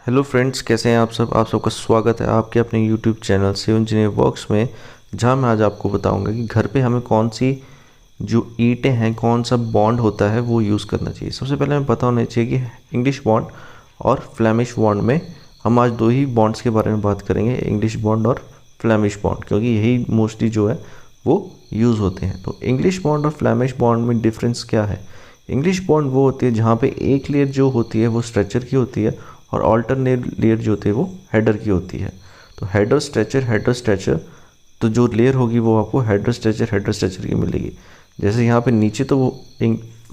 Hello friends, कैसे हैं आप सब। आप सबका स्वागत है आपके अपने YouTube channel civil engineer works में, जहां मैं आज आपको बताऊंगा कि घर पे हमें कौन सी जो ईंटें हैं, कौन सा बॉन्ड होता है वो यूज़ करना चाहिए। सबसे पहले हमें पता होना चाहिए कि इंग्लिश बॉन्ड और फ्लेमिश बॉन्ड में हम आज दो ही बॉन्ड्स के बारे में बात करेंगे, इंग्लिश बॉन्ड और फ्लेमिश बॉन्ड, क्योंकि यही मोस्टली जो है वो यूज़ होते हैं। तो इंग्लिश बॉन्ड और फ्लेमिश बॉन्ड में डिफरेंस क्या है। इंग्लिश बॉन्ड वो होती है जहाँ पे एक लेयर जो होती है वो स्ट्रेचर की होती है और ऑल्टरनेट लेयर जो होती है वो हेडर की होती है। तो हेडर स्ट्रेचर तो जो लेयर होगी वो आपको हेडर स्ट्रेचर की मिलेगी। जैसे यहाँ पे नीचे तो वो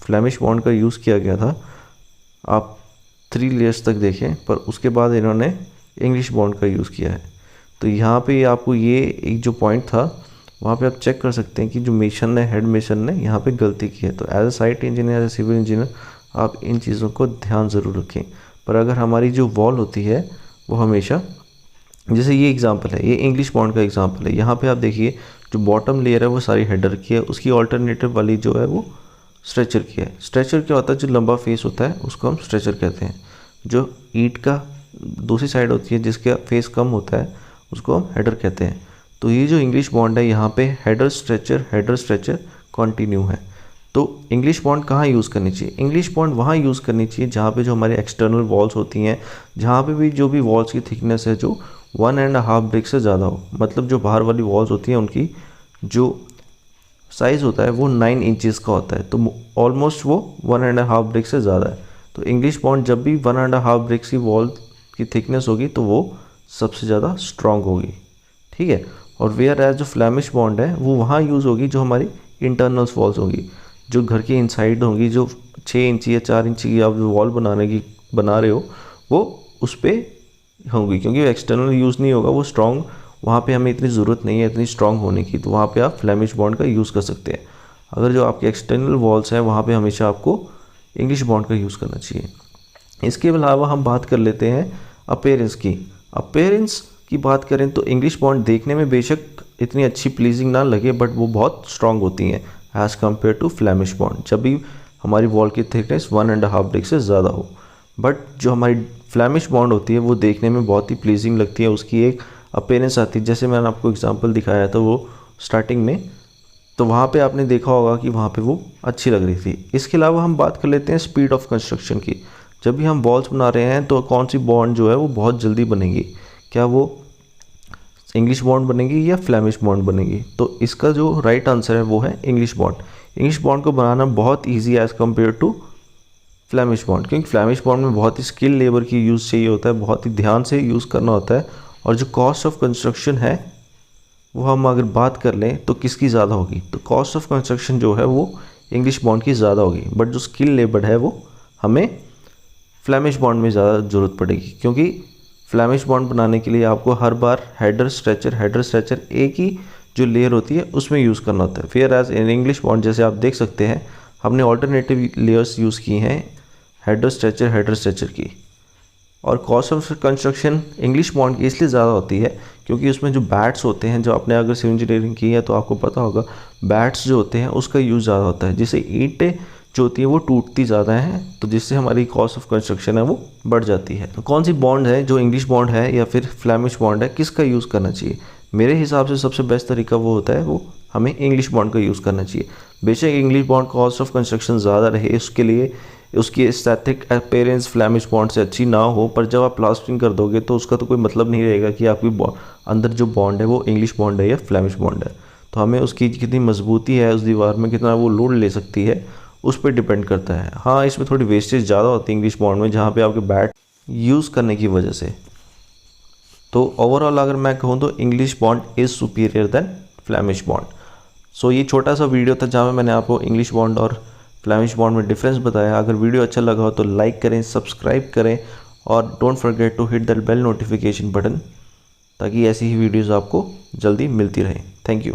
फ्लेमिश बॉन्ड का यूज़ किया गया था, आप 3 लेयर्स तक देखें, पर उसके बाद इन्होंने इंग्लिश बॉन्ड का यूज़ किया है। तो यहाँ पे आपको ये एक जो पॉइंट था वहाँ पे आप चेक कर सकते हैं कि जो मेसन ने, हेड मेसन ने यहाँ पे गलती की है। तो as a site engineer, as a civil engineer आप इन चीज़ों को ध्यान ज़रूर रखें। पर अगर हमारी जो वॉल होती है वो हमेशा, जैसे ये एग्जांपल है, ये इंग्लिश बॉन्ड का एग्जांपल है। यहाँ पे आप देखिए जो बॉटम लेयर है वो सारी हेडर की है, उसकी ऑल्टरनेटिव वाली जो है वो स्ट्रेचर की है। स्ट्रेचर क्या होता है, जो लंबा फेस होता है उसको हम स्ट्रेचर कहते हैं। जो ईंट का दूसरी साइड होती है जिसका फेस कम होता है उसको हम हेडर कहते हैं। तो ये जो इंग्लिश बॉन्ड है यहाँ पे हेडर स्ट्रेचर कंटिन्यू है। तो इंग्लिश बॉन्ड कहाँ यूज़ करनी चाहिए। इंग्लिश बॉन्ड वहाँ यूज़ करनी चाहिए जहाँ पे जो हमारे एक्सटर्नल वॉल्स होती हैं, जहाँ पे भी जो भी वॉल्स की थिकनेस है जो 1.5 ब्रिक से ज़्यादा हो। मतलब जो बाहर वाली वॉल्स होती हैं उनकी जो साइज़ होता है वो 9 इंचेस का होता है, तो ऑलमोस्ट वो 1.5 ब्रिक से ज़्यादा है। तो इंग्लिश बॉन्ड जब भी 1.5 ब्रिक की वॉल की थिकनेस होगी तो वो सबसे ज़्यादा स्ट्रॉन्ग होगी, ठीक है। और वेयर एज जो फ्लेमिश बॉन्ड है वो वहाँ यूज़ होगी जो हमारी इंटरनल्स वॉल्स होगी, जो घर की इनसाइड होंगी, जो 6 इंची या 4 इंची की आप जो वॉल बना रहे हो वो उस पर होंगी, क्योंकि वो एक्सटर्नल यूज़ नहीं होगा, वो स्ट्रॉन्ग, वहाँ पे हमें इतनी ज़रूरत नहीं है इतनी स्ट्रॉन्ग होने की। तो वहाँ पे आप फ्लेमिश बॉन्ड का यूज़ कर सकते हैं। अगर जो आपके एक्सटर्नल वॉल्स हैं वहाँ पे हमेशा आपको इंग्लिश बॉन्ड का यूज़ करना चाहिए। इसके अलावा हम बात कर लेते हैं अपेयरेंस की। अपेयरेंस की बात करें तो इंग्लिश बॉन्ड देखने में बेशक इतनी अच्छी प्लीजिंग ना लगे, बट वो बहुत स्ट्रॉन्ग होती हैं as compare to Flemish bond, जब भी हमारी वॉल की थिकनेस 1.5 ब्रिक से ज़्यादा हो। बट जो हमारी फ्लेमिश बॉन्ड होती है वो देखने में बहुत ही प्लीजिंग लगती है, उसकी एक अपेयरेंस आती है। जैसे मैंने आपको एग्जांपल दिखाया था वो स्टार्टिंग में, तो वहाँ पे आपने देखा होगा कि वहाँ पे वो अच्छी लग रही थी। इसके अलावा हम बात कर लेते हैं स्पीड ऑफ कंस्ट्रक्शन की। जब भी हम वॉल्स बना रहे हैं तो कौन सी बॉन्ड जो है वो बहुत जल्दी बनेगी, क्या वो इंग्लिश बॉन्ड बनेगी या फ्लेमिश बॉन्ड बनेगी। तो इसका जो राइट आंसर है वो है इंग्लिश बॉन्ड। इंग्लिश बॉन्ड को बनाना बहुत easy as compare to Flemish bond, क्योंकि फ्लेमिश बॉन्ड में बहुत ही स्किल लेबर की यूज़ चाहिए होता है, बहुत ही ध्यान से यूज़ करना होता है। और जो कॉस्ट ऑफ कंस्ट्रक्शन है वो हम अगर बात कर लें तो किसकी ज़्यादा होगी, तो कॉस्ट ऑफ कंस्ट्रक्शन जो है वो इंग्लिश बॉन्ड की ज़्यादा होगी। बट जो स्किल लेबर है वो हमें फ्लेमिश बॉन्ड में ज़्यादा ज़रूरत पड़ेगी, क्योंकि फ्लेमिश बॉन्ड बनाने के लिए आपको हर बार हेडर स्ट्रेचर एक ही जो लेयर होती है उसमें यूज़ करना होता है। फिर एज इन इंग्लिश बॉन्ड जैसे आप देख सकते हैं हमने ऑल्टरनेटिव लेयर्स यूज़ की हैं हेडर स्ट्रेचर की। और cost of construction English bond की इसलिए ज़्यादा होती है क्योंकि उसमें जो बैट्स होते हैं, जो आपने अगर सिविल इंजीनियरिंग की है तो आपको पता होगा, बैट्स जो होते हैं उसका यूज़ ज़्यादा होता है, जिससे ईंटें जो होती है वो टूटती ज़्यादा हैं, तो जिससे हमारी कॉस्ट ऑफ कंस्ट्रक्शन है वो बढ़ जाती है। तो कौन सी बॉन्ड है, जो इंग्लिश बॉन्ड है या फिर फ्लेमिश बॉन्ड है, किसका यूज़ करना चाहिए। मेरे हिसाब से सबसे बेस्ट तरीका वो होता है वो हमें इंग्लिश बॉन्ड का यूज़ करना चाहिए। बेशक English bond cost of construction ज़्यादा रहे, उसके लिए उसकी एस्थेटिक अपीयरेंस फ्लेमिश बॉन्ड से अच्छी ना हो, पर जब आप प्लास्टरिंग कर दोगे तो उसका तो कोई मतलब नहीं रहेगा कि आपकी अंदर जो बॉन्ड है वो इंग्लिश बॉन्ड है या फ्लेमिश बॉन्ड है। तो हमें उसकी कितनी मजबूती है उस दीवार में, कितना वो लोड ले सकती है, उस पर डिपेंड करता है। हाँ, इसमें थोड़ी वेस्टेज ज़्यादा होती है इंग्लिश बॉन्ड में, जहाँ पे आपके बैट यूज़ करने की वजह से। तो ओवरऑल अगर मैं कहूँ तो English bond is superior than Flemish bond. So ये छोटा सा वीडियो था जहाँ में मैंने आपको इंग्लिश बॉन्ड और फ्लेमिश बॉन्ड में डिफरेंस बताया। अगर वीडियो अच्छा लगा हो तो लाइक करें, सब्सक्राइब करें और don't forget to hit the bell notification button, ताकि ऐसी ही वीडियोज़ आपको जल्दी मिलती रहें। Thank you.